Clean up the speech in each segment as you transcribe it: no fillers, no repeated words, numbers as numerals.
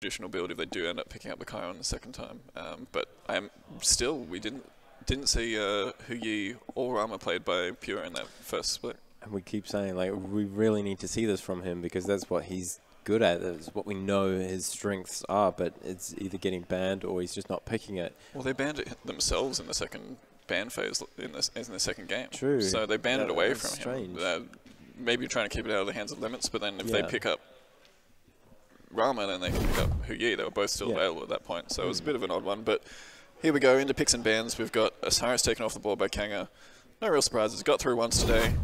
traditional build if they do end up picking up the Chiron the second time. But we didn't see Huyi or Rama played by Pure in that first split. And we keep saying, like, we really need to see this from him because that's what he's good at. That's what we know his strengths are, but it's either getting banned or he's just not picking it. Well, they banned it themselves in the second ban phase in the second game. True. So they banned it away from strange. him. Maybe trying to keep it out of the hands of limits, but then if they pick up Rama, then they can pick up Huyi. They were both still available at that point, so it was a bit of an odd one. But here we go into picks and bans. We've got Osiris taken off the board by Kanga. No real surprises. Got through once today.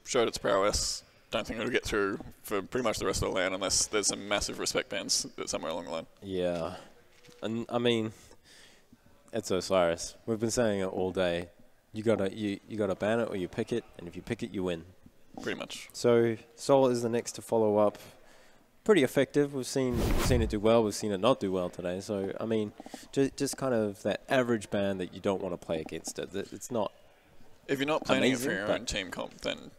Showed its prowess. Don't think it'll get through for pretty much the rest of the LAN unless there's some massive respect bans somewhere along the line. Yeah. And I mean, it's Osiris. We've been saying it all day. You gotta ban it or you pick it, and if you pick it, you win. Pretty much. So Sol is the next to follow up. Pretty effective. We've seen it do well. We've seen it not do well today. So I mean, just kind of that average ban that you don't want to play against it. It's not. If you're not planning it for your own team comp, then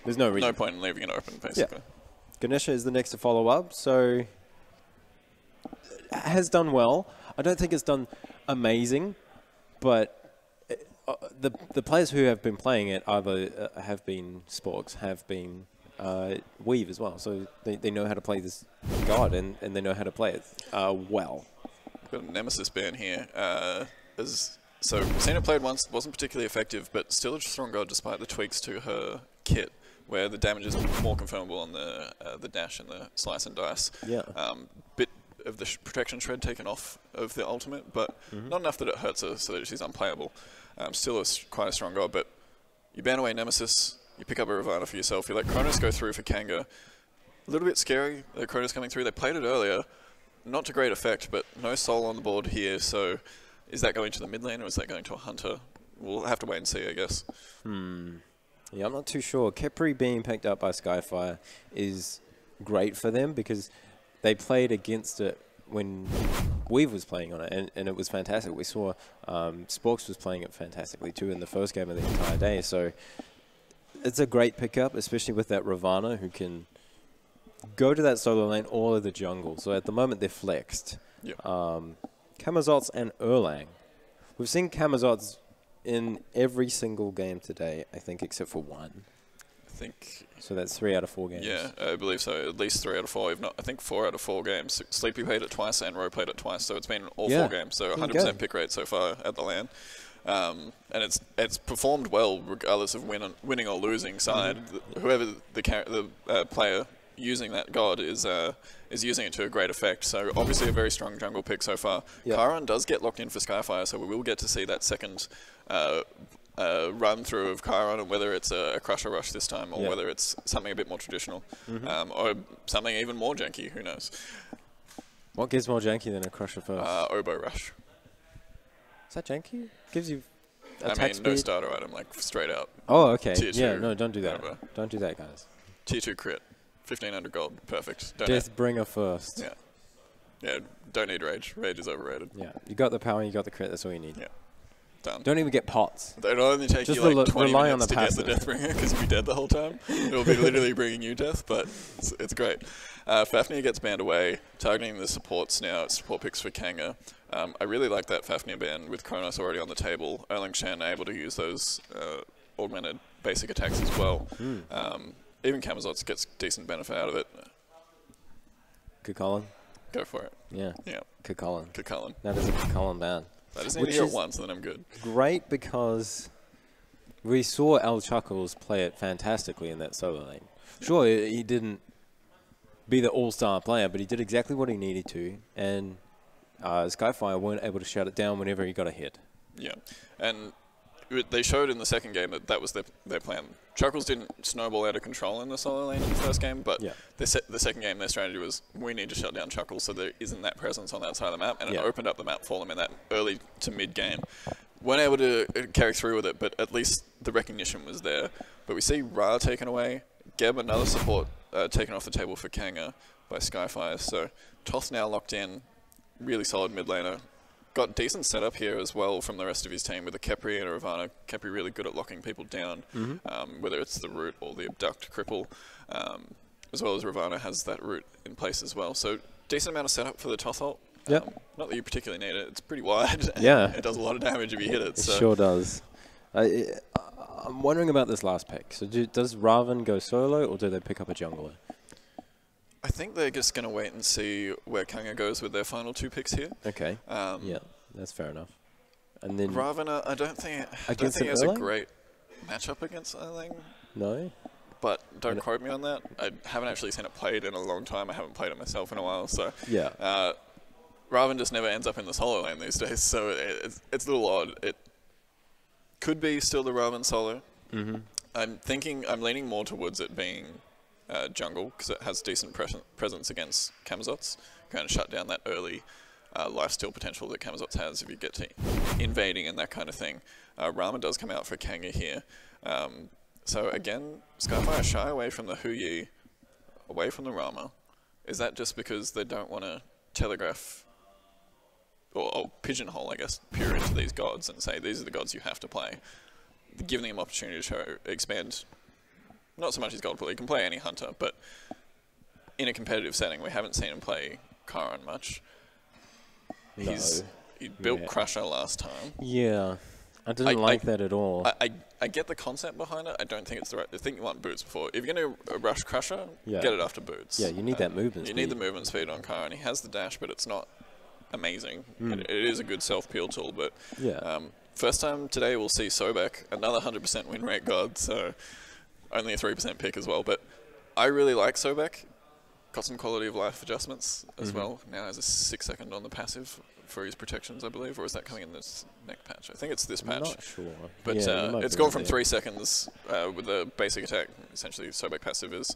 there's no reason. No point in leaving it open, basically. Yeah. Ganesha is the next to follow up, so has done well. I don't think it's done amazing, but the players who have been playing it either have been Sporks, have been Weave as well, so they know how to play this god and they know how to play it well. Got a Nemesis ban here. So we've seen it played once, wasn't particularly effective, but still a strong god despite the tweaks to her kit, where the damage is more confirmable on the dash and the slice and dice. Yeah. Bit of the protection shred taken off of the ultimate, but not enough that it hurts her so that she's unplayable. Still quite a strong god, but you ban away Nemesis, you pick up a Ravana for yourself, you let Kronos go through for Kanga. A little bit scary, the Kronos coming through. They played it earlier, not to great effect, but no soul on the board here, so is that going to the mid lane or is that going to a hunter? We'll have to wait and see, I guess. Yeah, I'm not too sure. Kepri being picked up by SkyFire is great for them because they played against it when Weave was playing on it, and it was fantastic. We saw Sporks was playing it fantastically too in the first game of the entire day. So it's a great pickup, especially with that Ravana who can go to that solo lane or the jungle. So at the moment they're flexed. Yep. Kamazots and Erlang. We've seen Kamazots in every single game today, I think, except for one. I think. So that's 3 out of 4 games. Yeah, I believe so. At least 3 out of 4, if not, I think 4 out of 4 games. Sleepy played it twice and Ro played it twice, so it's been all 4 games. So 100% pick rate so far at the LAN. And it's performed well regardless of winning or losing side. Whoever the player using that god is using it to a great effect. So obviously a very strong jungle pick so far. Yep. Chiron does get locked in for SkyFire, so we will get to see that second run through of Chiron, and whether it's a Crusher Rush this time or whether it's something a bit more traditional or something even more janky, who knows. What gives more janky than a Crusher first? Oboe Rush. Is that janky? Gives you no starter item, like straight out. Oh, okay. Tier 2 yeah, no, don't do that. Oboe. Don't do that, guys. Tier 2 crit. 1500 gold, perfect. Deathbringer first. Yeah, don't need rage. Rage is overrated. Yeah, you got the power, you got the crit, that's all you need. Yeah, done. Don't even get pots. It'll only take just you like 20 rely minutes on the to get the Deathbringer because you'll be dead the whole time. It'll be literally bringing you death, but it's great. Fafnir gets banned away, targeting the supports now. It's support picks for Kanga. I really like that Fafnir ban with Kronos already on the table. Erling Shen able to use those augmented basic attacks as well. Even Kamazots gets decent benefit out of it. Kukulkan? Go for it. Yeah. Kukulkan. That is a Kukulkan ban. I just need to hear it once and then I'm good. Great because we saw Al Chuckles play it fantastically in that solo lane. Sure, he didn't be the all-star player, but he did exactly what he needed to, and SkyFire weren't able to shut it down whenever he got a hit. Yeah, and they showed in the second game that was their plan. Chuckles didn't snowball out of control in the solo lane in the first game, but the second game their strategy was we need to shut down Chuckles so there isn't that presence on that side of the map, and it opened up the map for them in that early to mid game. Weren't able to carry through with it, but at least the recognition was there. But we see Ra taken away, Geb, another support taken off the table for Kanga by SkyFire. So Toth now locked in, really solid mid laner. Got decent setup here as well from the rest of his team with a Kepri and a Ravana. Kepri really good at locking people down, whether it's the root or the abduct cripple, as well as Ravana has that root in place as well. So decent amount of setup for the toss ult. Yep. Not that you particularly need it. It's pretty wide. Yeah. It does a lot of damage if you hit it. It sure does. I'm wondering about this last pick. So does Raven go solo, or do they pick up a jungler? I think they're just going to wait and see where Kanga goes with their final 2 picks here. Okay. Yeah, that's fair enough. And then Raven, I don't think he has a great matchup against Erlang. No. But don't quote me on that. I haven't actually seen it played in a long time. I haven't played it myself in a while. So yeah. Raven just never ends up in the solo lane these days. So it's a little odd. It could be still the Raven solo. Mm-hmm. I'm leaning more towards it being jungle, because it has decent presence against Camazots. Kind of shut down that early lifesteal potential that Camazots has if you get to invading and that kind of thing. Rama does come out for Kanga here. So again, SkyFire shy away from the Huyi, away from the Rama. Is that just because they don't want to telegraph or pigeonhole, I guess, pure into these gods and say these are the gods you have to play, giving them opportunity to expand? Not so much his gold pool, he can play any hunter, but in a competitive setting, we haven't seen him play Karan much. No. He built Crusher last time. Yeah, I didn't like that at all. I get the concept behind it. I don't think it's the right. I think you want boots before. If you're going to rush Crusher, get it after boots. Yeah, you need that movement speed. You need the movement speed on Karan. He has the dash, but it's not amazing. It is a good self-peel tool, but first time today we'll see Sobek, another 100% win rate god, so only a 3% pick as well. But I really like Sobek. Got some quality of life adjustments as well. Now has a 6-second on the passive for his protections, I believe, or is that coming in this next patch? I think it's this patch. I'm not sure. But it's gone from 3 seconds with the basic attack. Essentially, Sobek passive is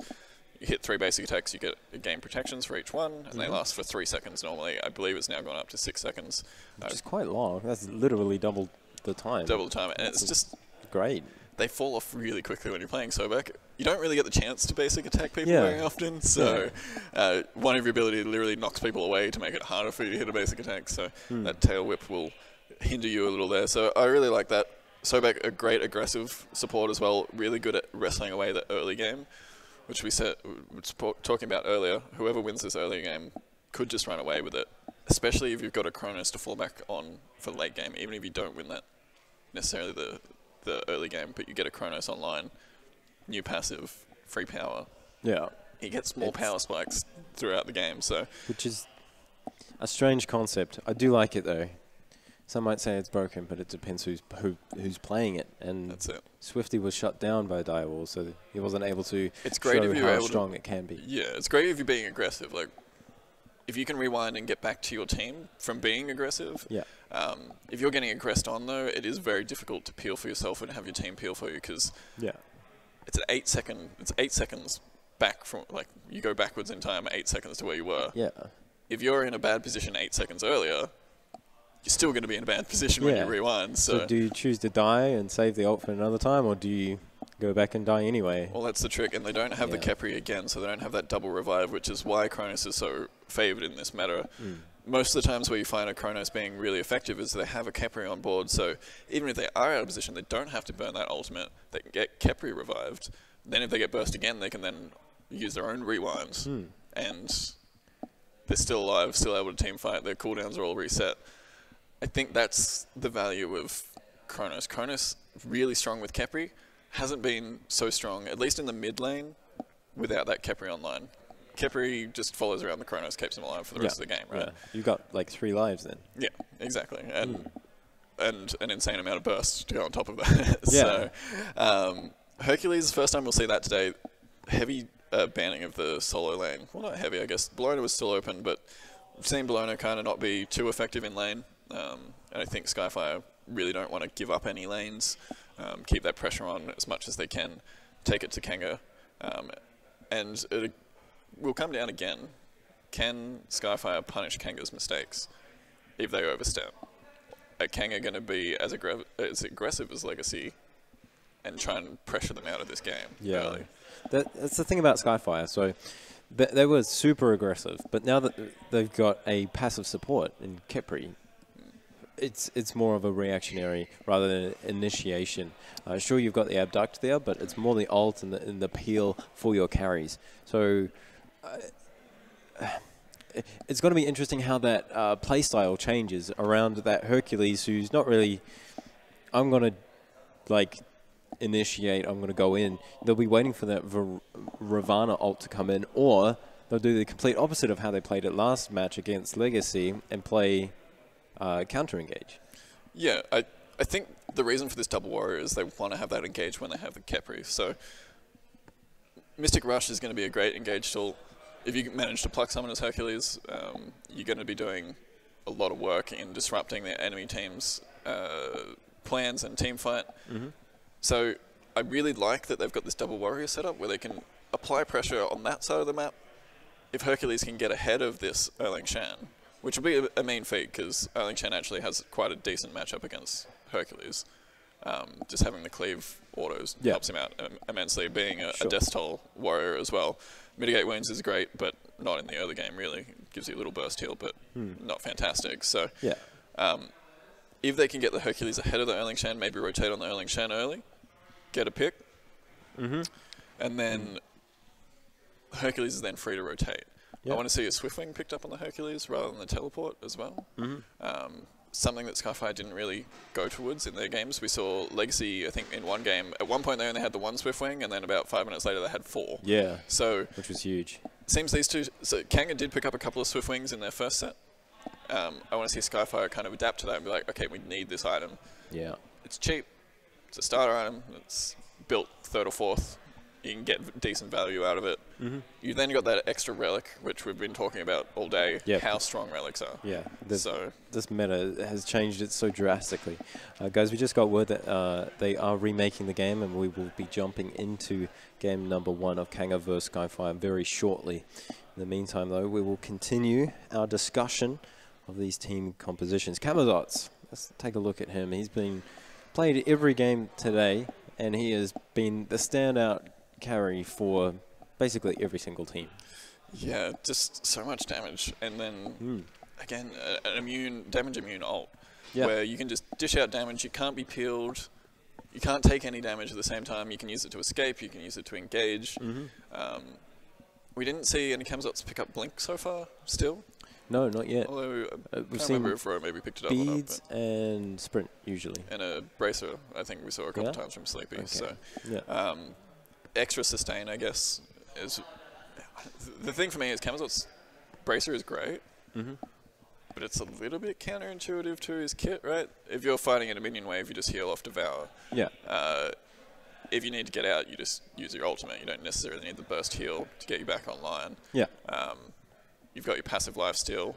you hit 3 basic attacks, you get gain protections for each one, and they last for 3 seconds normally. I believe it's now gone up to 6 seconds. Which is quite long. That's literally double the time. Double the time, and it's just great. They fall off really quickly when you're playing Sobek. You don't really get the chance to basic attack people very often, so one of your ability literally knocks people away to make it harder for you to hit a basic attack, so that tail whip will hinder you a little there. So I really like that. Sobek, a great aggressive support as well, really good at wrestling away the early game, which we were talking about earlier. Whoever wins this early game could just run away with it, especially if you've got a Kronos to fall back on for late game, even if you don't win that necessarily the early game, but you get a Kronos online, new passive, free power. Yeah. He gets more power spikes throughout the game, so. Which is a strange concept. I do like it though. Some might say it's broken, but it depends who's playing it. And that's it. Swifty was shut down by Direwall, so he wasn't able to show how strong it can be. Yeah, it's great if you're being aggressive. Like, if you can rewind and get back to your team from being aggressive. Yeah. If you're getting aggressed on though, it is very difficult to peel for yourself and have your team peel for you, because it's 8 seconds back from, like, you go backwards in time 8 seconds to where you were. Yeah. If you're in a bad position 8 seconds earlier, you're still going to be in a bad position when you rewind. So do you choose to die and save the ult for another time, or do you go back and die anyway? Well, that's the trick, and they don't have the Khepri again, so they don't have that double revive, which is why Kronos is so favoured in this meta. Most of the times where you find a Kronos being really effective is they have a Khepri on board, so even if they are out of position, they don't have to burn that ultimate. They can get Khepri revived. Then if they get burst again, they can then use their own rewinds, and they're still alive, still able to team fight. Their cooldowns are all reset. I think that's the value of Kronos. Kronos, really strong with Khepri, hasn't been so strong, at least in the mid lane, without that Khepri online. Khepri just follows around the Kronos, keeps him alive for the rest of the game, right? Yeah. You've got like 3 lives then. Yeah, exactly. And an insane amount of burst to go on top of that. So, Hercules, first time we'll see that today. Heavy banning of the solo lane. Well, not heavy, I guess. Bologna was still open, but we've seen Bologna kind of not be too effective in lane. And I think SkyFire really don't want to give up any lanes, keep that pressure on as much as they can, take it to Kanga, and it will come down again. Can SkyFire punish Kanga's mistakes if they overstep? Are Kanga going to be as aggressive as Legacy and try and pressure them out of this game early? That's the thing about SkyFire. So they were super aggressive, but now that they've got a passive support in Khepri, it's more of a reactionary rather than an initiation. Sure, you've got the abduct there, but it's more the ult and the peel for your carries. So it's going to be interesting how that play style changes around that Hercules, who's not really. I'm going to like initiate. I'm going to go in. They'll be waiting for that Ravana ult to come in, or they'll do the complete opposite of how they played it last match against Legacy and play counter engage. Yeah, I think the reason for this double warrior is they want to have that engage when they have the Khepri. So Mystic Rush is going to be a great engage tool. If you manage to pluck someone as Hercules, you're going to be doing a lot of work in disrupting the enemy team's plans and team fight. So I really like that they've got this double warrior setup where they can apply pressure on that side of the map. If Hercules can get ahead of this Erling Shan, which will be a mean feat because Erling Shan actually has quite a decent matchup against Hercules. Just having the cleave autos helps him out immensely, being a Death Toll warrior as well. Mitigate wounds is great, but not in the early game really. It gives you a little burst heal, but not fantastic. So if they can get the Hercules ahead of the Erling Shan, maybe rotate on the Erling Shan early, get a pick, and then Hercules is then free to rotate. I want to see a Swiftwing picked up on the Hercules rather than the teleport as well. Something that SkyFire didn't really go towards in their games. We saw Legacy, I think, in one game. At one point, they only had the one Swiftwing, and then about 5 minutes later, they had 4. Yeah, so which was huge. Seems these two... So Kanga did pick up a couple of Swiftwings in their first set. I want to see SkyFire kind of adapt to that and be like, okay, we need this item. Yeah. It's cheap. It's a starter item. It's built 3rd or 4th. You can get decent value out of it. You then got that extra relic, which we've been talking about all day, how strong relics are. Yeah, this meta has changed it so drastically. Guys, we just got word that they are remaking the game, and we will be jumping into game number 1 of Kanga vs SkyFire very shortly. In the meantime, though, we will continue our discussion of these team compositions. Camazots, let's take a look at him. He's been played every game today, and he has been the standout carry for basically every single team. Yeah, just so much damage. And then, again, an damage immune ult, where you can just dish out damage, you can't be peeled, you can't take any damage at the same time, you can use it to escape, you can use it to engage. We didn't see any Camazots pick up Blink so far, still. No, not yet. Although, we've I seen remember if Ro maybe picked it up Beads or not. And Sprint, usually. And a Bracer, I think we saw a couple times from Sleepy. Okay. So, extra sustain, I guess, is... The thing for me is Camazot's Bracer is great, but it's a little bit counterintuitive to his kit, right? If you're fighting in a minion wave, you just heal off Devour. Yeah. If you need to get out, you just use your ultimate. You don't necessarily need the burst heal to get you back online. Yeah. You've got your passive lifesteal.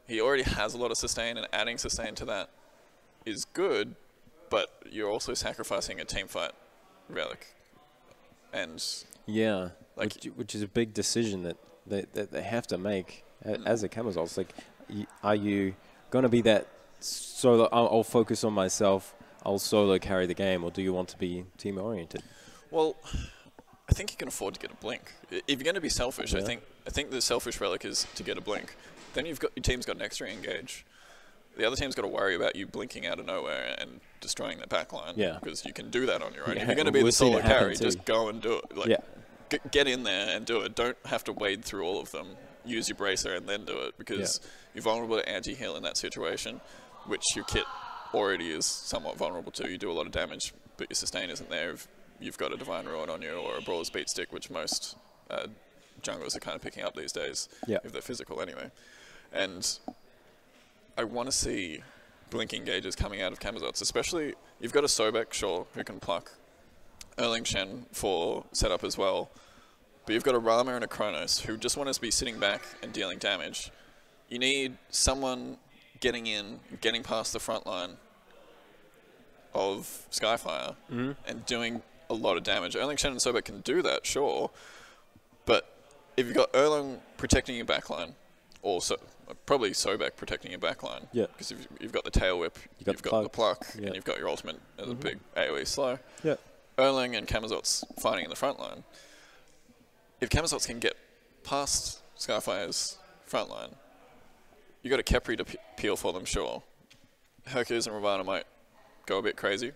He already has a lot of sustain, and adding sustain to that is good, but you're also sacrificing a teamfight relic. And yeah, like which is a big decision that they have to make as a Camazot. It's like, are you going to be that solo, I'll focus on myself, I'll solo carry the game, or do you want to be team-oriented? Well, I think you can afford to get a blink. If you're going to be selfish, I think the selfish relic is to get a blink. Then your team's got an extra engage. The other team's got to worry about you blinking out of nowhere and destroying the backline. Yeah. Because you can do that on your own. If you're going to be the solo carry, just go and do it. Like, get in there and do it. Don't have to wade through all of them. Use your Bracer and then do it, because you're vulnerable to anti-heal in that situation, which your kit already is somewhat vulnerable to. You do a lot of damage, but your sustain isn't there if you've got a Divine Ruin on you or a Brawler's Beat Stick, which most junglers are kind of picking up these days, if they're physical anyway. And I want to see blinking gauges coming out of Camazots, especially you've got a Sobek, sure, who can pluck Erling Shen for setup as well, but you've got a Rama and a Kronos who just want to be sitting back and dealing damage. You need someone getting in, getting past the front line of SkyFire and doing a lot of damage. Erling Shen and Sobek can do that, sure, but if you've got Erling protecting your backline, or probably Sobek protecting your backline. Yeah. Because you've got the tail whip, you've got the pluck, and you've got your ultimate as a big AoE slow. Yeah. Erling and Camazots fighting in the front line. If Camazots can get past SkyFire's front line, you got a Khepri to peel for them, sure. Hercules and Ravana might go a bit crazy.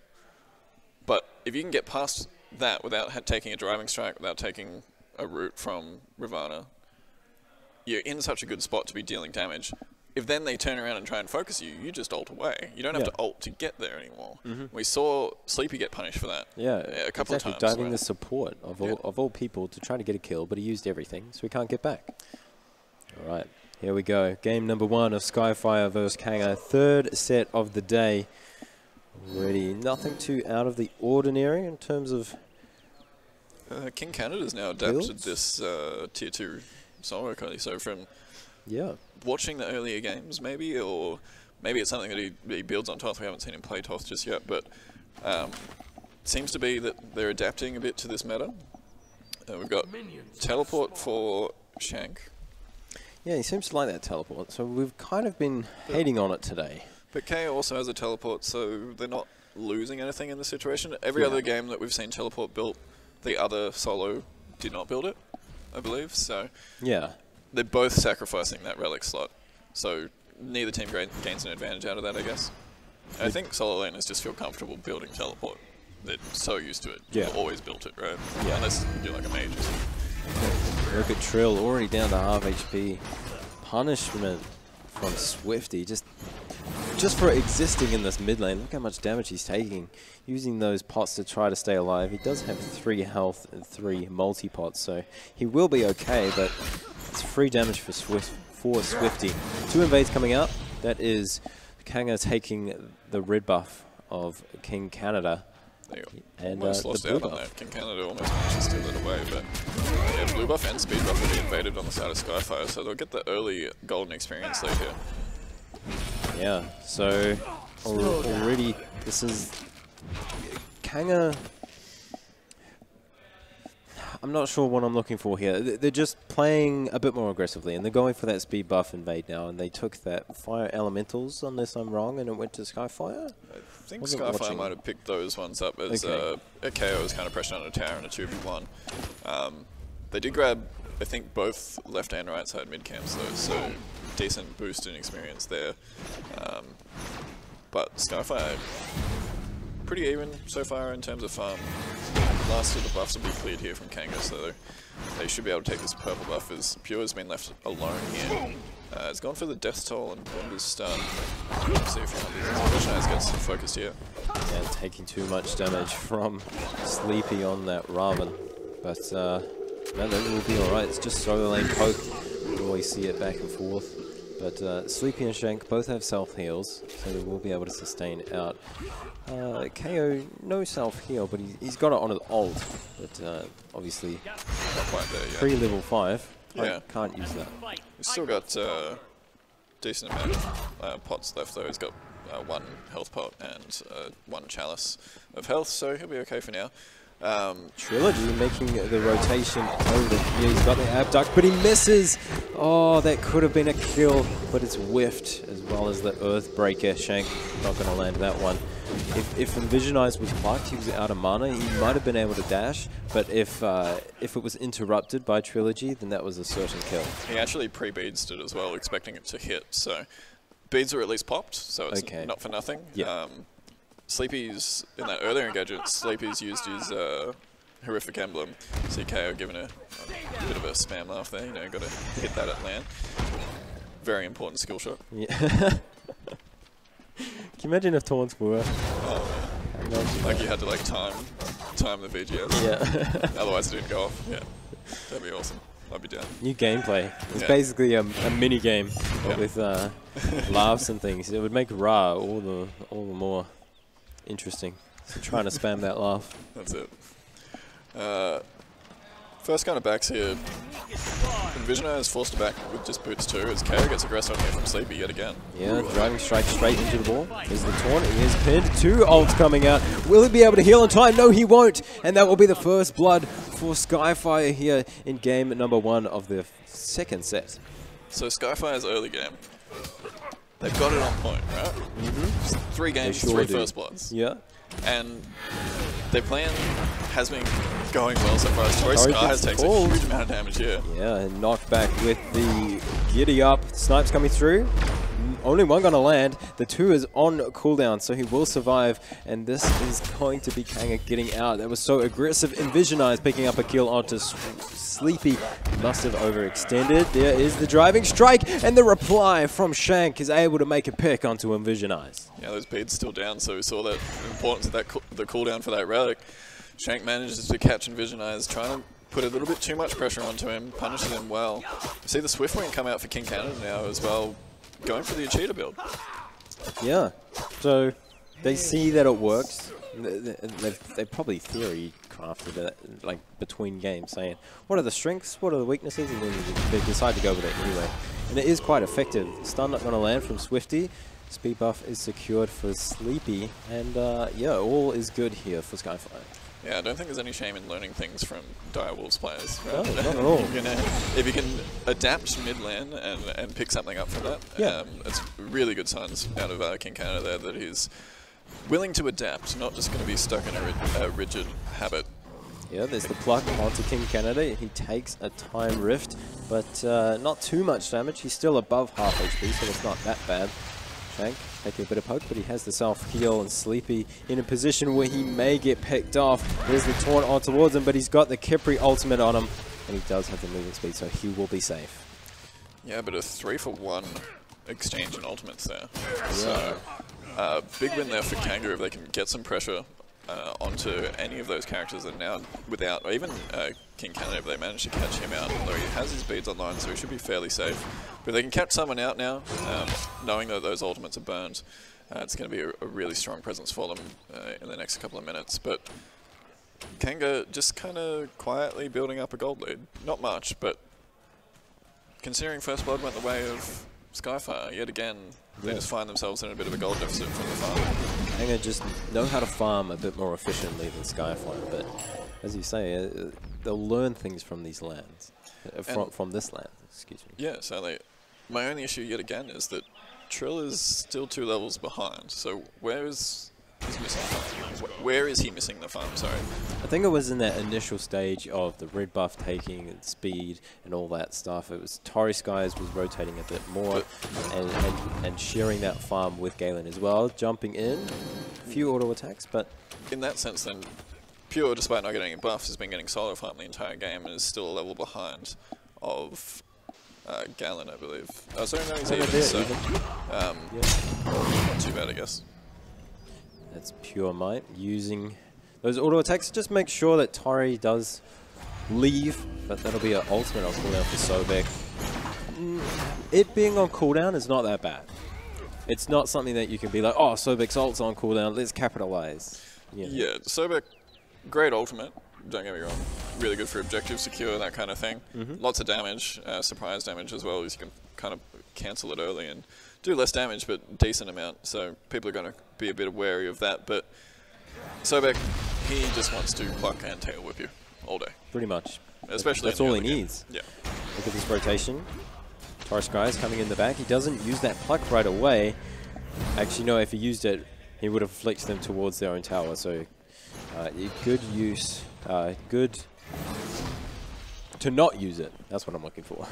But if you can get past that without taking a driving strike, without taking a route from Ravana, you're in such a good spot to be dealing damage. If then they turn around and try and focus you, you just ult away. You don't have to ult to get there anymore. We saw Sleepy get punished for that. A couple of times. Diving the support of all people to try to get a kill, but he used everything, so he can't get back. All right, here we go. Game number 1 of SkyFire versus Kanga. 3rd set of the day. Already nothing too out of the ordinary in terms of... King Canada's now adapted this Tier 2 solo CoD, so from... watching the earlier games, maybe, or maybe it's something that he builds on Toth. We haven't seen him play Toth just yet, but seems to be that they're adapting a bit to this meta. We've got teleport for Shank. Yeah, he seems to like that teleport, so we've kind of been hating on it today. But KO also has a teleport, so they're not losing anything in this situation. Every other game that we've seen teleport built, the other solo did not build it, I believe, so... They're both sacrificing that relic slot, so neither team gains an advantage out of that, I guess. I think solo laners just feel comfortable building teleport. They're so used to it. They've always built it, right? Unless you do like a mage or something. Look at Trill, already down to half HP. Punishment from Swifty, just for existing in this mid lane. Look how much damage he's taking. Using those pots to try to stay alive. He does have 3 health and 3 multi-pots, so he will be okay, but... it's free damage for Swifty. 2 invades coming out. That is Kanga taking the red buff of King Canada. They almost lost out on that. King Canada almost managed to steal it away, but yeah, blue buff and speed buff will be invaded on the side of SkyFire, so they'll get the early golden experience lead here. Yeah, so already this is Kanga. I'm not sure what I'm looking for here. They're just playing a bit more aggressively, and they're going for that speed buff invade now, and they took that fire elementals, unless I'm wrong, and it went to SkyFire? I think SkyFire might have picked those ones up as KO was kind of pressured on a tower in a 2v1. They did grab, I think, both left and right side mid camps though, so decent boost in experience there. But SkyFire, pretty even so far in terms of farm. Last of the buffs will be cleared here from Kanga, so they should be able to take this purple buff as Pure's been left alone here. It's gone for the Death Toll and Bomber's stun. Let's see if Vision gets focused here. Yeah, taking too much damage from Sleepy on that Raven. But no, that will be alright. It's just solo lane poke. You always see it back and forth. But Sleepy and Shank both have self-heals, so they will be able to sustain out. KO, no self-heal, but he's got it on his ult. But obviously, not quite there yet. Pre-level 5, can't use that. He's still got decent amount of pots left, though. He's got 1 health pot and 1 chalice of health, so he'll be okay for now. Trilogy making the rotation over. Yeah, he's got the abduct, but he misses. Oh, that could have been a kill, but it's whiffed, as well as the Earthbreaker. Shank not going to land that one. If Envisionize was plucked, he was out of mana. He might have been able to dash, but if it was interrupted by Trilogy, then that was a certain kill. He actually pre-beads it as well, expecting it to hit. So beads are at least popped, so it's not for nothing. Yeah. Sleepy's, in that earlier engagement, Sleepy's used his horrific emblem. CKO giving a bit of a spam laugh there, you know, got to hit that at land. Very important skill shot. Yeah. Can you imagine if taunts were? Oh, man. Like you had to like time the VGS. Yeah. Otherwise it didn't go off. Yeah. That'd be awesome. I'd be down. New gameplay. It's basically a mini game with laughs and things. It would make Ra all the more interesting. So trying to spam that laugh. That's it. First kind of backs here. Envisioner is forced to back with just boots too, as KO gets aggressive on here from Sleepy yet again. Yeah, driving strike straight into the ball. There's the taunt. He is pinned. 2 ults coming out. Will he be able to heal in time? No, he won't. And that will be the first blood for SkyFire here in game number 1 of the 2nd set. So SkyFire's early game, they've got it on point, right? 3 games, 3 first bloods. Yeah. And their plan has been going well so far. Tory Sky has taken a huge amount of damage here. Yeah, and knocked back with the giddy up. Snipes coming through. only one going to land. The 2 is on cooldown, so he will survive. And this is going to be Kanga getting out. That was so aggressive. Envisionize picking up a kill onto Sleepy. Must have overextended. There is the driving strike, and the reply from Shank is able to make a pick onto Envisionize. Yeah, those beads still down, so we saw that importance of that the cooldown for that relic. Shank manages to catch Envisionize, trying to put a little bit too much pressure onto him, punishes him well. See the Swiftwing come out for King Canada now as well, going for the cheater build. Yeah, so they see that it works. They probably theory crafted it like between games, saying what are the strengths, what are the weaknesses, and then they decide to go with it anyway. And it is quite effective. Stun not going to land from Swifty. Speed buff is secured for Sleepy, and yeah, all is good here for SkyFire. Yeah, I don't think there's any shame in learning things from Direwolves players. No, not at all. If you can adapt mid-lane and pick something up from that, yeah. It's really good signs out of King Canada there that he's willing to adapt, not just going to be stuck in a rigid habit. Yeah, there's the pluck onto King Canada. He takes a time rift, but not too much damage. He's still above half HP, so it's not that bad. Shank taking a bit of poke, but he has the self-heal, and Sleepy in a position where he may get picked off. There's the taunt on towards him, but he's got the Kipri ultimate on him, and he does have the movement speed, so he will be safe. Yeah, but a 3-for-1 exchange in ultimates there. Yeah. So, big win there for Kanga if they can get some pressure onto any of those characters, and now without, or even King Canada if they manage to catch him out, although he has his beads online, so he should be fairly safe. But if they can catch someone out now, knowing that those ultimates are burned, it's going to be a really strong presence for them in the next couple of minutes. But Kanga just kind of quietly building up a gold lead. Not much, but considering First Blood went the way of SkyFire, yet again, they just find themselves in a bit of a gold deficit from the farm. Kanga just know how to farm a bit more efficiently than SkyFire, but as you say, they'll learn things from these lands, from this land, excuse me. Yeah, so my only issue yet again is that Trill is still 2 levels behind, so where is missing farm? Where is he missing the farm, sorry? I think it was in that initial stage of the red buff taking and speed and all that stuff. It was Torri Skies was rotating a bit more and sharing that farm with Galen as well, jumping in, a few auto attacks, but... In that sense then, Pure, despite not getting any buffs, has been getting solo farm the entire game and is still a level behind of Galen, I believe. Oh, sorry, no, he's even, so... Not too bad, I guess. That's Pure Might using those auto attacks. Just make sure that Torri does leave, but that'll be an ultimate on cooldown for Sobek. It being on cooldown is not that bad. It's not something that you can be like, oh, Sobek's ult's on cooldown, let's capitalize. You know? Yeah, Sobek, great ultimate, don't get me wrong. Really good for objective secure, that kind of thing. Lots of damage, surprise damage as well, as you can kind of cancel it early and do less damage, but decent amount, so people are going to be a bit wary of that. But Sobek, he just wants to pluck and tail whip you all day. Pretty much. Especially that's all he needs. Yeah. Look at this rotation. Torri Skies coming in the back. He doesn't use that pluck right away. Actually, no, if he used it, he would have flicked them towards their own tower. So good use. Good to not use it. That's what I'm looking for.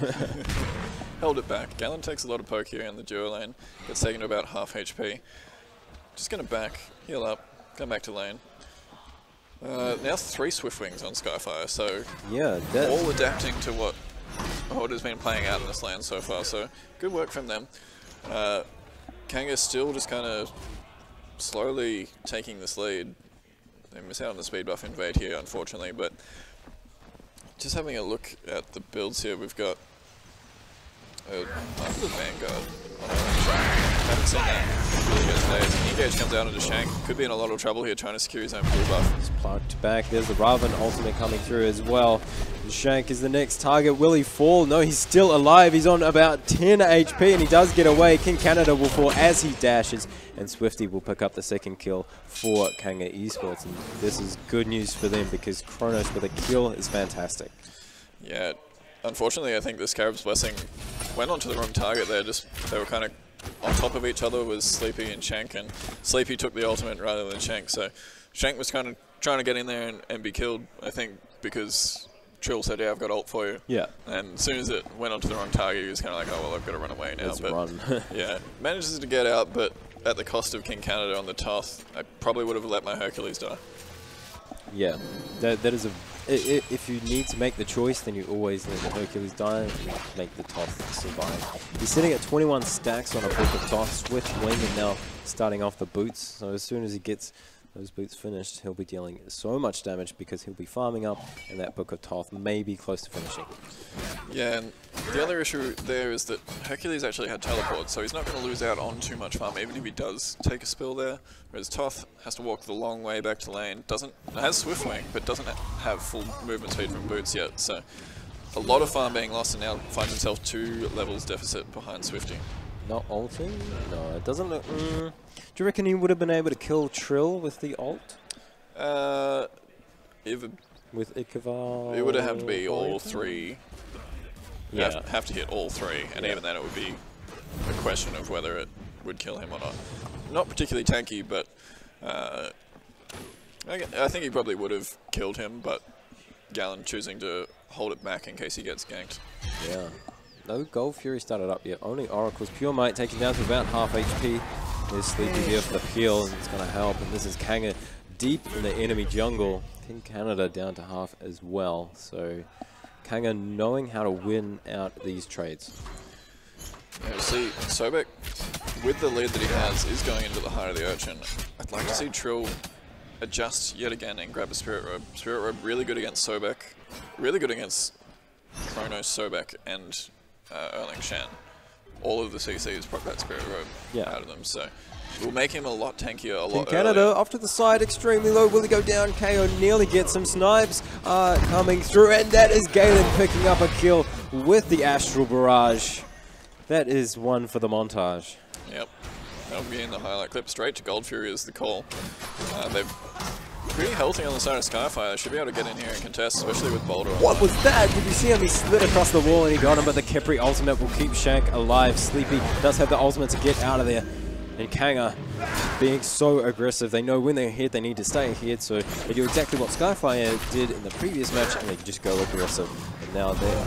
Held it back. Galen takes a lot of poke here in the duo lane. Gets taken to about half HP. Just going to back, heal up, come back to lane. Now 3 Swiftwings on SkyFire, so yeah, all adapting to what has been playing out in this land so far. So good work from them. Kanga's still just kind of slowly taking this lead. They miss out on the speed buff invade here, unfortunately, but just having a look at the builds here, we've got after the Vanguard. Haven't seen that really good today. As Engage comes out into Shank, could be in a lot of trouble here trying to secure his own full buff. He's plucked back. There's the Raven ultimate coming through as well. Shank is the next target. Will he fall? No, he's still alive. He's on about 10 HP and he does get away. King Canada will fall as he dashes, and Swifty will pick up the second kill for Kanga Esports. And this is good news for them because Kronos with a kill is fantastic. Yeah, unfortunately, I think this Carib's Blessing went onto the wrong target there. They were kind of on top of each other with Sleepy and Shank, and Sleepy took the ultimate rather than Shank. So Shank was kind of trying to get in there and be killed, I think, because Trill said, yeah, I've got ult for you. Yeah. And as soon as it went onto the wrong target, he was kind of like, oh, well, I've got to run away now. Let's but run. yeah, manages to get out, but at the cost of King Canada on the Toth, I probably would have let my Hercules die. Yeah, that is a... If you need to make the choice, then you always let the Hercules die and make the Toth survive. He's sitting at 21 stacks on a book of Toth, Swift Wing, and now starting off the boots. So as soon as he gets those boots finished, he'll be dealing so much damage because he'll be farming up, and that book of Toth may be close to finishing. Yeah, and the other issue there is that Hercules actually had teleport, so he's not going to lose out on too much farm, even if he does take a spill there. Whereas Toth has to walk the long way back to lane. Has Swift Wing, but doesn't have full movement speed from boots yet. So a lot of farm being lost, and now finds himself 2 levels deficit behind Swifty. Not ulting? No, it doesn't look... Do you reckon he would have been able to kill Trill with the ult? With Ikevar? It would have to be all 3. Yeah. Have to hit all 3, and even then it would be a question of whether it would kill him or not. Not particularly tanky, but I think he probably would have killed him, but Gallon choosing to hold it back in case he gets ganked. Yeah. No Gold Fury started up yet. Only Oracle's Pure Might taken down to about half HP. There's Sleepy here for the peel, and it's going to help. And this is Kanga deep in the enemy jungle. King Canada down to half as well. So Kanga knowing how to win out these trades. Yeah, you see, Sobek, with the lead that he has, is going into the Heart of the Urchin. I'd like to see Trill adjust yet again and grab a Spirit Robe. Spirit Robe really good against Sobek, really good against Chronos, Sobek, and Erling Shan. All of the CCs proc that Spirit Robe out of them, so it will make him a lot tankier, a lot Canada earlier. off to the side, extremely low. Will he go down? KO nearly gets some snipes coming through, and that is Galen picking up a kill with the Astral Barrage. That is one for the montage. Yep, that'll be in the highlight clip. Straight to Gold Fury is the call. They're pretty healthy on the side of SkyFire. They should be able to get in here and contest, especially with Boulder. What was that? Did you see him? He slid across the wall and he got him, but the Kepri ultimate will keep Shank alive. Sleepy does have the ultimate to get out of there. And Kanga being so aggressive. They know when they're ahead, they need to stay ahead, so they do exactly what SkyFire did in the previous match, and they just go aggressive. And now they're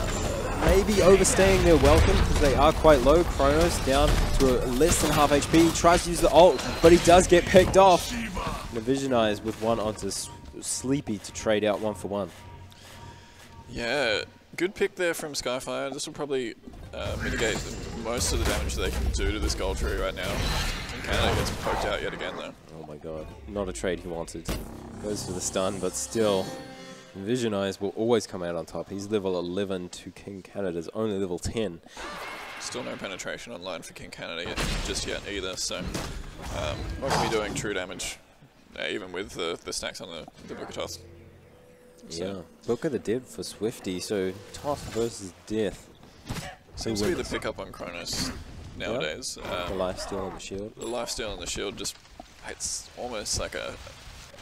maybe overstaying their welcome because they are quite low. Chronos down to less than half HP. He tries to use the ult, but he does get picked off. And Visionize with one onto Sleepy to trade out 1-for-1. Yeah, good pick there from SkyFire. This will probably mitigate most of the damage they can do to this Gold Tree right now. And Canada gets poked out yet again though. Oh my god, not a trade he wanted. Goes for the stun, but still, Visionize will always come out on top. He's level 11 to King Canada's only level 10. Still no penetration online for King Canada just yet either, so not going to be doing true damage, even with the stacks on the Book of Toth. So. Yeah, Book of the Dead for Swifty, so Toth versus Death. Seems to be the pickup on Chronos nowadays. Yep. The lifesteal and the shield. The lifesteal and the shield just, it's almost like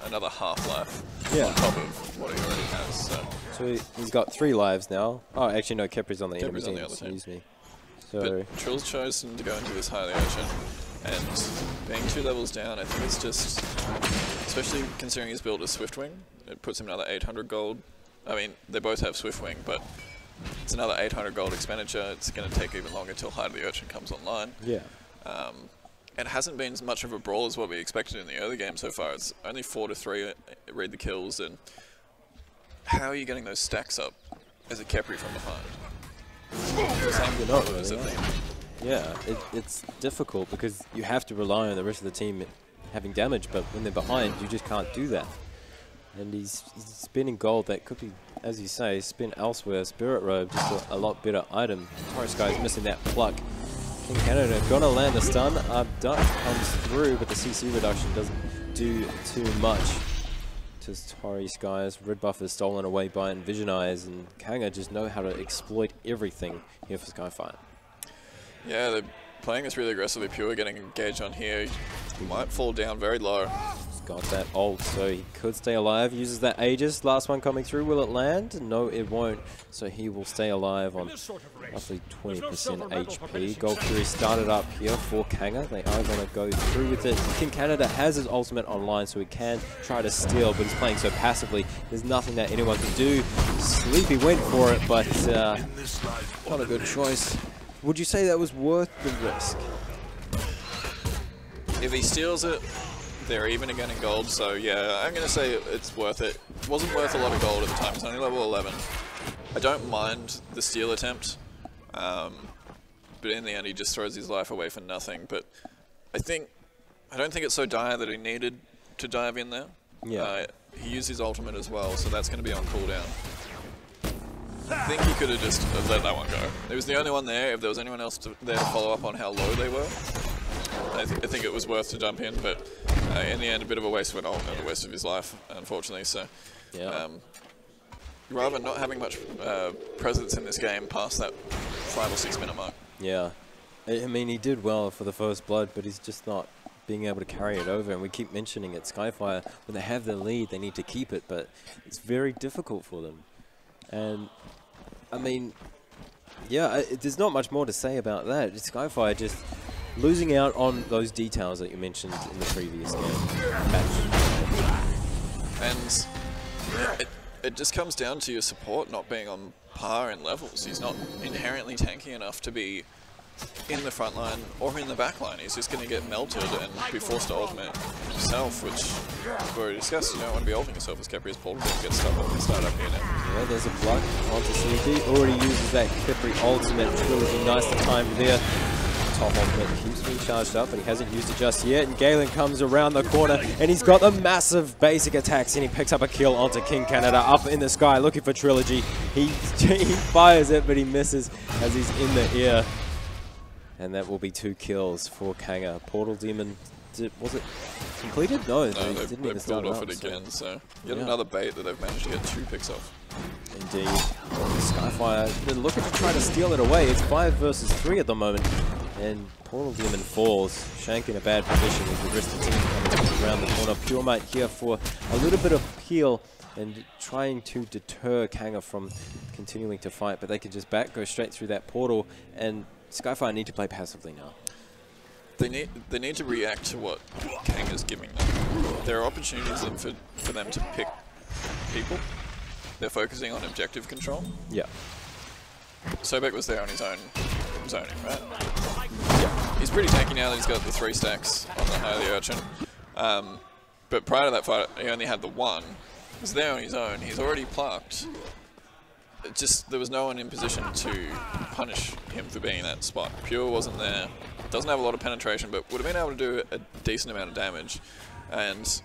another half-life on top of what he already has. So he's got 3 lives now. Oh, actually no, Kepri's on the enemy team, excuse me. So but Trill's chosen to go into this High of the Ocean, and being 2 levels down, I think it's just, especially considering his build is Swiftwing, it puts him another 800 gold. I mean, they both have Swiftwing, but it's another 800 gold expenditure. It's going to take even longer until Hide of the Urchin comes online. Yeah. It hasn't been as much of a brawl as what we expected in the early game so far. It's only 4-3, read the kills, and how are you getting those stacks up as a Kepri from behind? Yeah, it's difficult because you have to rely on the rest of the team having damage, but when they're behind, you just can't do that. And he's spending gold that could be, as you say, spent elsewhere. Spirit Robe, just a lot better item. Taurus Guy is missing that pluck. King Canada gonna land a stun. Duck comes through, but the CC reduction doesn't do too much to Tory Skies. Red buff is stolen away by Envisionize, and Kanga just know how to exploit everything here for SkyFire. Yeah, they're playing this really aggressively. Pure getting engaged on here. He might fall down very low. got that ult, so he could stay alive. Uses that Aegis. Last one coming through. Will it land? No, it won't. So he will stay alive on roughly 20% HP. Gold Fury started up here for Kanga. They are going to go through with it. King Canada has his ultimate online, so he can try to steal, but he's playing so passively. There's nothing that anyone can do. Sleepy went for it, but not a good choice. Would you say that was worth the risk? If he steals it, they're even again in gold, so yeah, I'm going to say it's worth it. It wasn't worth a lot of gold at the time, it's only level 11. I don't mind the steal attempt, but in the end he just throws his life away for nothing. But I don't think it's so dire that he needed to dive in there. Yeah. He used his ultimate as well, so that's going to be on cooldown. I think he could have just let that one go. It was the only one there. If there was anyone else there to follow up on how low they were, I think it was worth to jump in, but in the end, a bit of a waste of an ult and a waste of his life, unfortunately. So, yeah. Rather not having much presence in this game past that 5 or 6 minute mark. Yeah. I mean, he did well for the first blood, but he's just not being able to carry it over. And we keep mentioning it, SkyFire, when they have the lead, they need to keep it, but it's very difficult for them. And, I mean, yeah, there's not much more to say about that. SkyFire just losing out on those details that you mentioned in the previous match. And it just comes down to your support not being on par in levels. He's not inherently tanky enough to be in the front line or in the back line. He's just going to get melted and be forced to ultimate himself, which we've already discussed. You don't want to be ulting yourself as Kepri's portal to get stuck up and start up here now. Yeah, there's a plug onto CD. Already uses that Kepri ultimate trilogy. Nicely timed there. Top ultimate keeps being charged up, but he hasn't used it just yet. And Galen comes around the corner, and he's got the massive basic attacks, and he picks up a kill onto King Canada up in the sky, looking for trilogy. He fires it, but he misses as he's in the air. And that will be 2 kills for Kanga. Portal Demon, was it completed? No, they didn't even start off it again, so yet another bait that they've managed to get 2 picks off. Indeed. SkyFire, they're looking to try to steal it away. It's 5 versus 3 at the moment. And Portal Demon falls. Shank in a bad position as the rest of the team coming around the corner. Pure Might here for a little bit of peel and trying to deter Kanga from continuing to fight. But they can just go straight through that portal, and SkyFire need to play passively now. They need to react to what Kanga's giving them. There are opportunities for them to pick people. They're focusing on objective control. Yeah. Sobek was there on his own zoning, right? Yeah. He's pretty tanky now that he's got the 3 stacks on the Highly Urchin. But prior to that fight, he only had the 1. He was there on his own. He's already plucked. There was no one in position to punish him for being in that spot. Pure wasn't there. Doesn't have a lot of penetration, but would have been able to do a decent amount of damage. And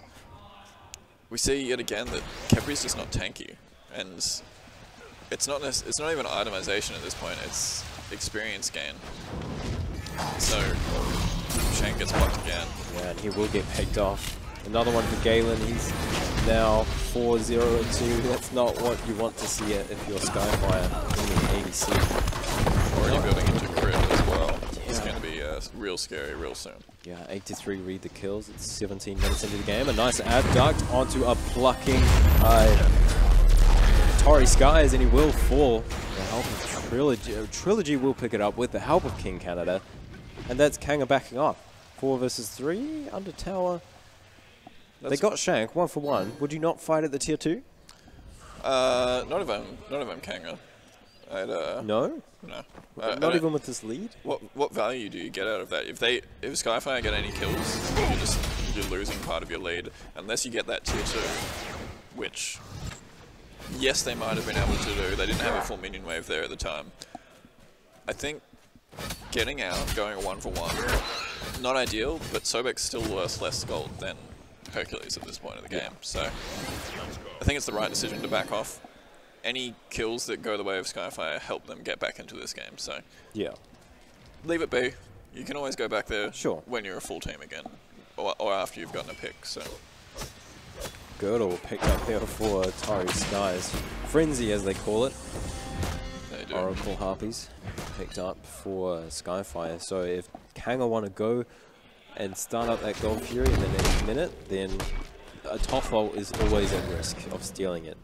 we see yet again that Kepri's just not tanky. And it's not even itemization at this point, it's experience gain. So Shane gets blocked again. Yeah, and he will get picked off. Another one for Galen. He's now 4-0-2. That's not what you want to see if you're SkyFire in the ADC. Already building into crit as well. Yeah. It's going to be real scary real soon. Yeah, 8-3 read the kills. It's 17 minutes into the game. A nice abduct onto a plucking Torrey Skies, and he will fall. The help of Trilogy. Trilogy will pick it up with the help of King Canada. And that's Kanga backing up. 4 versus 3 under tower. They got Shank 1 for 1. Would you not fight at the tier 2? Not if I'm Kanga. No? No. Not even with this lead? What value do you get out of that? If SkyFire get any kills, you're losing part of your lead. Unless you get that tier 2, which, yes, they might have been able to do. They didn't have a full minion wave there at the time. I think getting out, going 1 for 1, not ideal, but Sobek's still worth less gold than Hercules at this point of the game. So I think it's the right decision to back off. Any kills that go the way of SkyFire help them get back into this game. So yeah, leave it be. You can always go back there when you're a full team again, or after you've gotten a pick. So Girdle picked up there for Torrey Skies. Frenzy, as they call it. They do. Oracle Harpies picked up for SkyFire. So if Kanga want to go and start up that Gold Fury in the next minute, then a Toffol is always at risk of stealing it.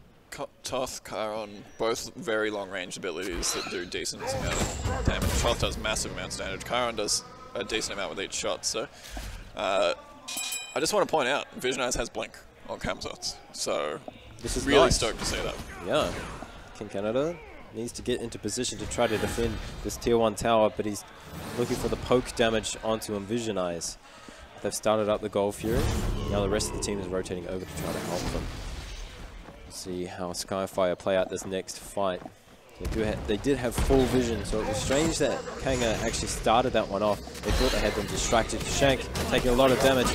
Toth, Chiron, both very long-range abilities that do decent amount of damage. Toth does massive amounts of damage. Chiron does a decent amount with each shot. So I just want to point out, Vision Eyes has Blink on Camzots. So this is really nice. stoked to see that. Yeah. King Canada needs to get into position to try to defend this tier 1 tower, but he's looking for the poke damage onto Vision Eyes. They've started up the Gold Fury. Now the rest of the team is rotating over to try to help them. See how SkyFire play out this next fight. They did have full vision, so it was strange that Kanga actually started that one off. They thought they had them distracted. Shank taking a lot of damage.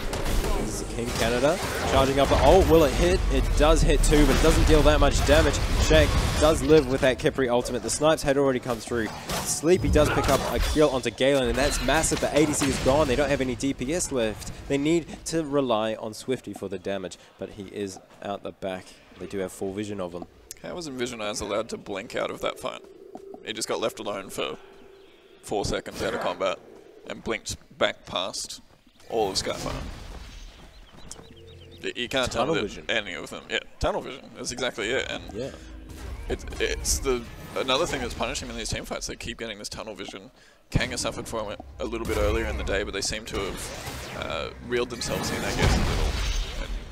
This is King Canada charging up. Oh, will it hit? It does hit too, but it doesn't deal that much damage. Shank does live with that Khepri ultimate. The snipes had already come through. Sleepy does pick up a kill onto Galen, and that's massive. The ADC is gone. They don't have any DPS left. They need to rely on Swifty for the damage, but he is out the back. They do have full vision of him. How was Vision Eyes allowed to blink out of that fight? He just got left alone for 4 seconds out of combat and blinked back past all of SkyFire. You can't tell that any of them. Yeah, tunnel vision. That's exactly it. And yeah, it's another thing that's punishing him in these team fights. They keep getting this tunnel vision. Kanga suffered from it a little bit earlier in the day, but they seem to have reeled themselves in, I guess, a little.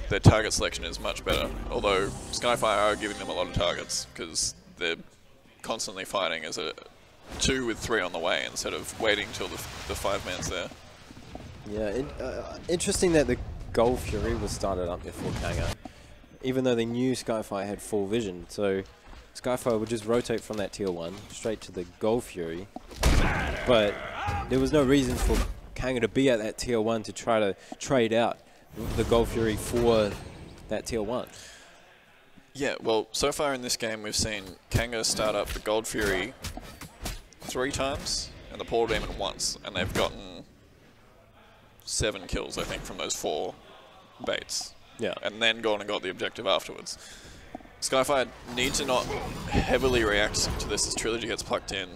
Their target selection is much better, although SkyFire are giving them a lot of targets because they're constantly fighting as a 2 with 3 on the way instead of waiting till the 5-man's there. Yeah, interesting that the Gold Fury was started up before Kanga, even though they knew SkyFire had full vision. So SkyFire would just rotate from that tier 1 straight to the Gold Fury, but there was no reason for Kanga to be at that tier 1 to try to trade out the Gold Fury for that tier 1. Yeah, well, so far in this game we've seen Kanga start up the Gold Fury 3 times and the Portal Demon once, and they've gotten 7 kills, I think, from those 4 baits. Yeah. And then gone and got the objective afterwards. SkyFire need to not heavily react to this as Trilogy gets plucked in.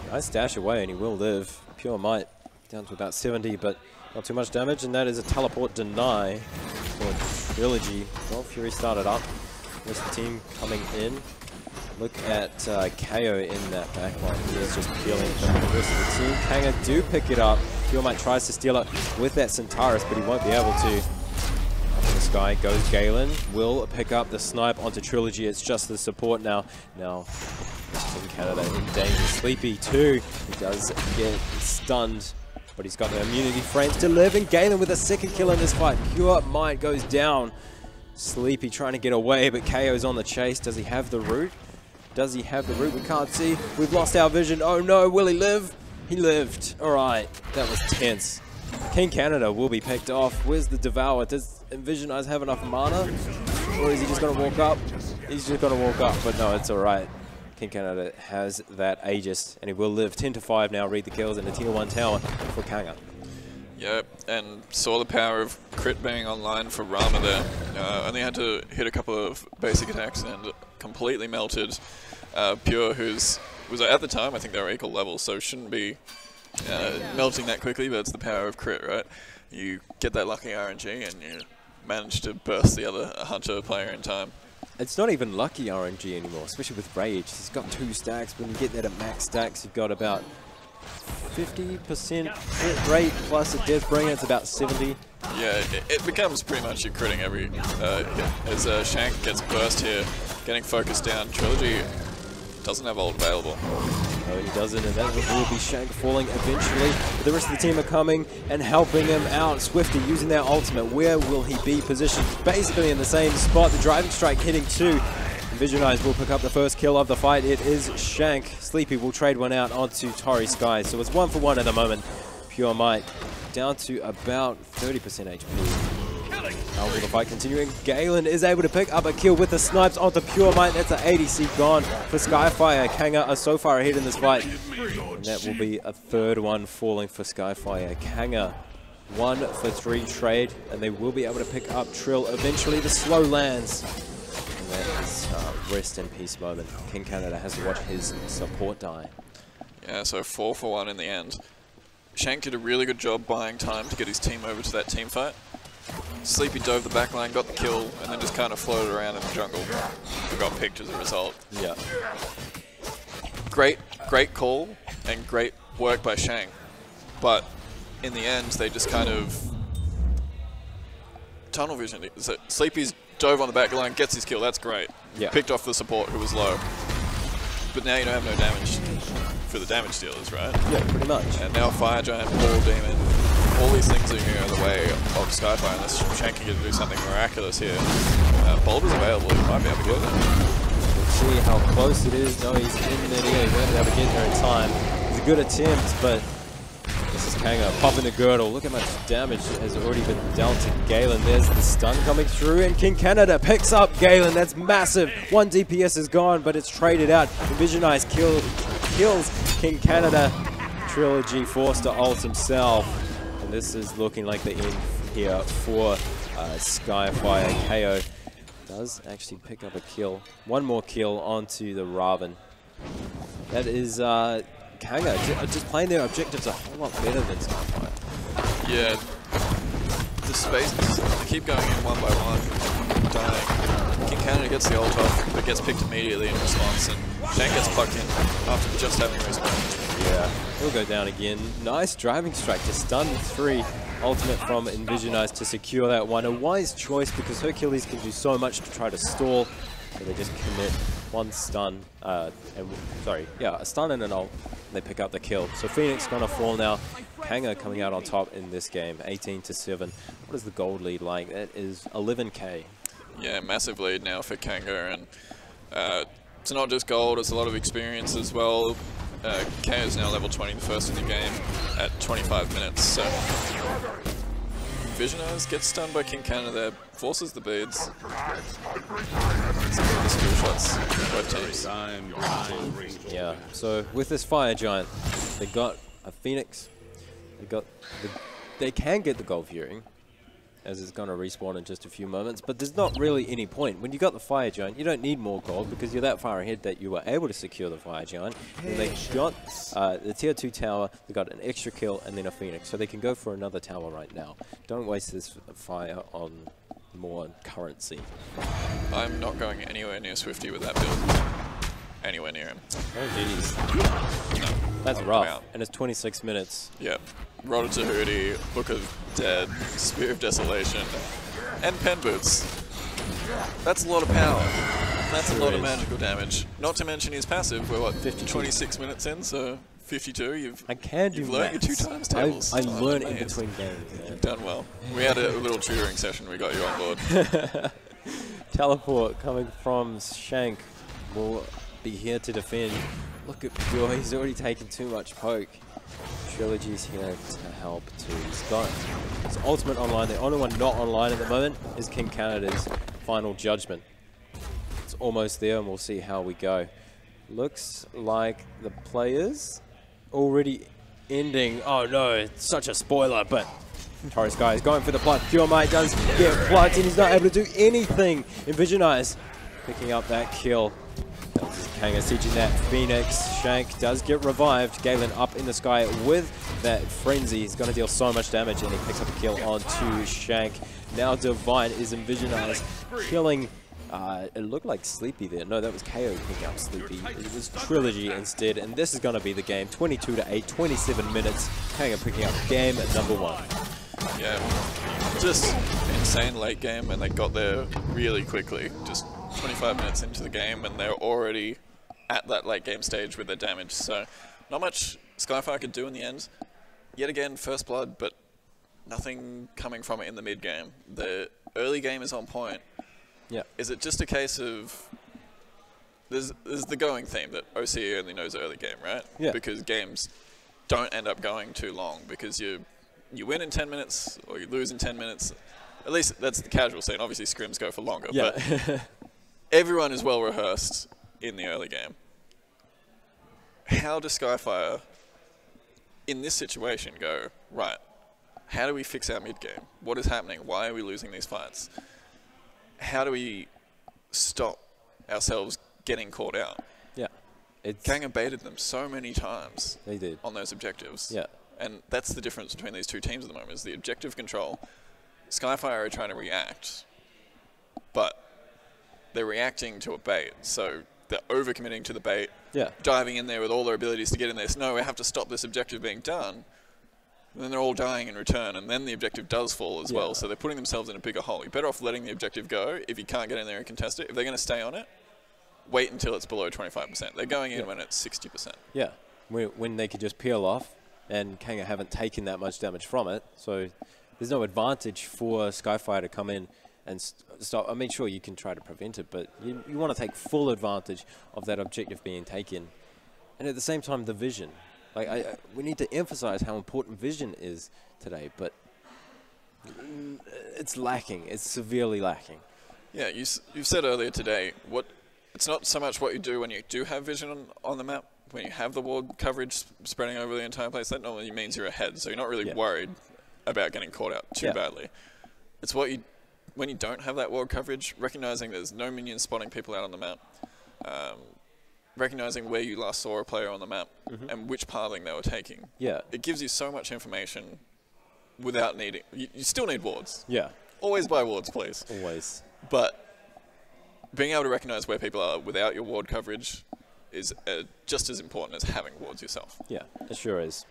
Nice dash away and he will live. Pure Might down to about 70, but not too much damage, and that is a teleport deny for Trilogy. Gold Fury started up. Rest of the team coming in. Look at KO in that backline. He is just peeling from the rest of the team. Kanga do pick it up. Pure Might tries to steal it with that Centaurus, but he won't be able to. The sky goes Galen. Will pick up the snipe onto Trilogy. It's just the support now. Now, Team Canada in danger. Sleepy too. He does get stunned, but he's got the immunity frames to live, and Galen with a 2nd kill in this fight. Pure Might goes down. Sleepy trying to get away, but KO's on the chase. Does he have the root? Does he have the root? We can't see. We've lost our vision. Oh no, will he live? He lived. Alright, that was tense. King Canada will be picked off. Where's the Devour? Does Vision Eyes have enough mana? Or is he just going to walk up? He's just going to walk up, but no, it's alright. King Canada has that Aegis, and he will live. 10-5 now, read the kills in the tier 1 tower for Kanga. Yep, and saw the power of crit being online for Rama there. Only had to hit a couple of basic attacks and completely melted Pure, was at the time, I think they were equal levels, so shouldn't be melting that quickly, but it's the power of crit, right? You get that lucky RNG and you manage to burst the other Hunter player in time. It's not even lucky RNG anymore, especially with Rage. He's got 2 stacks. When you get that at max stacks, you've got about 50% hit rate plus a Deathbringer. It's about 70. Yeah, it becomes pretty much you're critting every hit. As Shank gets burst here, getting focused down. Trilogy doesn't have ult available. No, he doesn't, and that will be Shank falling eventually. But the rest of the team are coming and helping him out. Swifty using their ultimate. Where will he be positioned? Basically in the same spot. The driving strike hitting 2. Vision Eyes will pick up the first kill of the fight. It is Shank. Sleepy will trade one out onto Tori Sky. So it's 1 for 1 at the moment. Pure Might down to about 30% HP. Now will the fight continuing. Galen is able to pick up a kill with the snipes onto Pure Might. That's an ADC gone for SkyFire. Kanga are so far ahead in this fight. And that will be a 3rd one falling for SkyFire. Kanga 1 for 3 trade, and they will be able to pick up Trill eventually. The slow lands. And that is rest in peace moment. King Canada has to watch his support die. Yeah, so 4 for 1 in the end. Shank did a really good job buying time to get his team over to that team fight. Sleepy dove the backline, got the kill, and then just kind of floated around in the jungle. We got picked as a result. Yeah. Great call and great work by Shang. But in the end, they just kind of tunnel vision. So Sleepy's dove on the back line, gets his kill, that's great. Yeah. Picked off the support who was low. But now you don't have no damage for the damage dealers, right? Yeah, pretty much. And now Fire Giant, Ball Demon, all these things are here in the way of SkyFire, unless Shang can do something miraculous here. Boulder's available, he might be able to get there. See how close it is. No, he's in there. He won't be able to get there in time. It's a good attempt, but this is Kanga popping the girdle. Look how much damage has already been dealt to Galen. There's the stun coming through, and King Canada picks up Galen. That's massive. 1 DPS is gone, but it's traded out. Envisionize kills King Canada. Trilogy forced to ult himself. And this is looking like the end here for SkyFire. KO does actually pick up a kill. One more kill onto the Raven. That is Kanga just playing their objectives a whole lot better than SkyFire. Yeah, the spaces, they keep going in one by one, dying. King Canada gets the ult off, but gets picked immediately in response, and Shang gets plugged in after just having respawn. Yeah, he'll go down again. Nice driving strike to stun 3. Ultimate from Envisionize to secure that one. A wise choice because Hercules can do so much to try to stall. So they just commit 1 stun. A stun and an ult. They pick up the kill. So Phoenix gonna fall now. Kanga coming out on top in this game, 18-7. What is the gold lead like? That is 11k. Yeah, massive lead now for Kanga, and it's not just gold, it's a lot of experience as well. K is now level 20, the first in the game, at 25 minutes. So Visioners gets stunned by King Canada there, forces the beads. The skill shots, both teams. Yeah, so with this Fire Giant, they got a Phoenix. They can get the Gold Fury, as it's going to respawn in just a few moments, but there's not really any point. When you got the Fire Giant, you don't need more gold because you're that far ahead that you were able to secure the Fire Giant. And they got the tier 2 tower, they got an extra kill and then a Phoenix, so they can go for another tower right now. Don't waste this fire on more currency. I'm not going anywhere near Swifty with that build. Anywhere near him. Oh, geez. No. That's rough, and it's 26 minutes. Yep. Rod to Hootie, Book of Dead, Spear of Desolation, and Pen Boots. That's a lot of power. That's a lot of magical damage. Not to mention his passive, we're what, 26 minutes in, so 52, you've learned your 2 times tables. I learn in between games. Yeah. You've done well. We had a little tutoring session, we got you on board. Teleport coming from Shank will be here to defend. Look at Pure, he's already taken too much poke. Trilogy's here to help too. He's got his ultimate online. The only one not online at the moment is King Canada's Final Judgment. It's almost there and we'll see how we go. Looks like the players already ending. Oh no, it's such a spoiler, but Taurus Guy is going for the plug. Pure Might does get plugged and he's not able to do anything. Envisionize picking up that kill. Kanga sieging that Phoenix. Shank does get revived. Galen up in the sky with that frenzy. He's going to deal so much damage and he picks up a kill onto Shank. Now Divine is Envisionized, killing, it looked like Sleepy there. No, that was KO picking up Sleepy. It was Trilogy instead, and this is going to be the game. 22-8, 27 minutes. Kanga picking up game at number 1. Yeah, just insane late game, and they got there really quickly. Just 25 minutes into the game and they're already at that late game stage with their damage, so not much SkyFire could do in the end. Yet again, first blood, but nothing coming from it in the mid game. The early game is on point. Yeah. Is it just a case of there's the going theme that OC only knows early game, right? Yeah. Because games don't end up going too long because you win in 10 minutes or you lose in 10 minutes. At least that's the casual scene. Obviously scrims go for longer, yeah. But everyone is well rehearsed in the early game. How does SkyFire, in this situation, go, right, how do we fix our mid-game? What is happening? Why are we losing these fights? How do we stop ourselves getting caught out? Yeah. Kanga baited them so many times. They did. On those objectives. Yeah. And that's the difference between these two teams at the moment, is the objective control SkyFire are trying to react, but they're reacting to a bait. So they're overcommitting to the bait, diving in there with all their abilities to get in there. So, no, we have to stop this objective being done. And then they're all dying in return, and then the objective does fall as well. So they're putting themselves in a bigger hole. You're better off letting the objective go if you can't get in there and contest it. If they're going to stay on it, wait until it's below 25%. They're going in when it's 60%. Yeah, when they could just peel off, and Kanga haven't taken that much damage from it. So there's no advantage for SkyFire to come in and stop. I mean, sure, you can try to prevent it, but you want to take full advantage of that objective being taken. And at the same time, the vision. Like, we need to emphasize how important vision is today, but it's lacking. It's severely lacking. Yeah, you said earlier today, it's not so much what you do when you do have vision on the map, when you have the ward coverage spreading over the entire place. That normally means you're ahead, so you're not really worried about getting caught out too badly. It's when you don't have that ward coverage, recognizing there's no minions spotting people out on the map, recognizing where you last saw a player on the map and which pathing they were taking. Yeah. It gives you so much information without needing... You still need wards. Yeah. Always buy wards, please. Always. But being able to recognize where people are without your ward coverage is just as important as having wards yourself. Yeah, it sure is.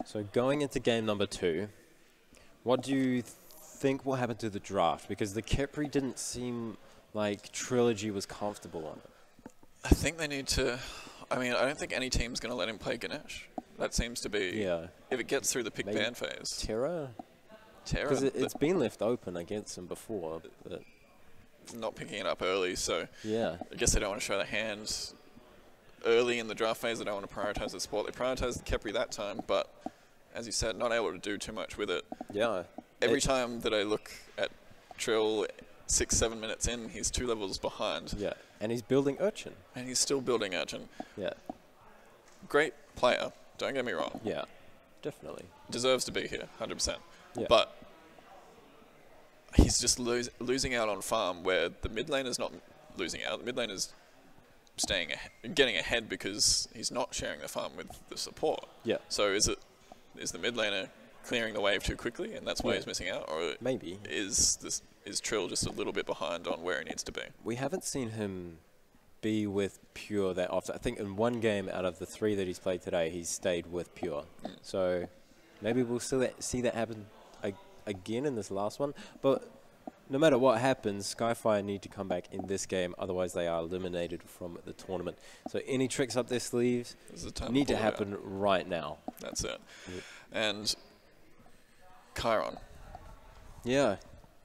So going into game number 2, what do you think will happen to the draft? Because the Kepri didn't seem like Trilogy was comfortable on it. I think they need to... I mean, I don't think any team's going to let him play Ganesh. That seems to be... Yeah. If it gets through the pick ban phase. Terra? Because it's been left open against him before. But not picking it up early, so... Yeah. I guess they don't want to show their hands early in the draft phase. They don't want to prioritize the sport. They prioritized the Kepri that time, but as you said, not able to do too much with it. Yeah. Every time that I look at Trill 6-7 minutes in, he's 2 levels behind. Yeah. And he's building Urchin. And he's still building Urchin. Yeah. Great player, don't get me wrong. Yeah, definitely. Deserves to be here, 100%. Yeah. But he's just losing out on farm where the mid lane is not losing out. The mid lane is getting ahead because he's not sharing the farm with the support. Yeah. So is the mid laner clearing the wave too quickly and that's why he's missing out? Or maybe is Trill just a little bit behind on where he needs to be? We haven't seen him be with Pure that often. I think in one game out of the 3 that he's played today, he's stayed with Pure. So maybe we'll still see that happen again in this last one. But no matter what happens, SkyFire need to come back in this game, otherwise they are eliminated from the tournament. So any tricks up their sleeves need to happen right now. That's it. Yep. And Chiron. Yeah.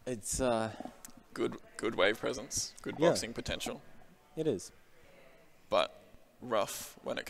It's good wave presence, good boxing potential. It is. But rough when it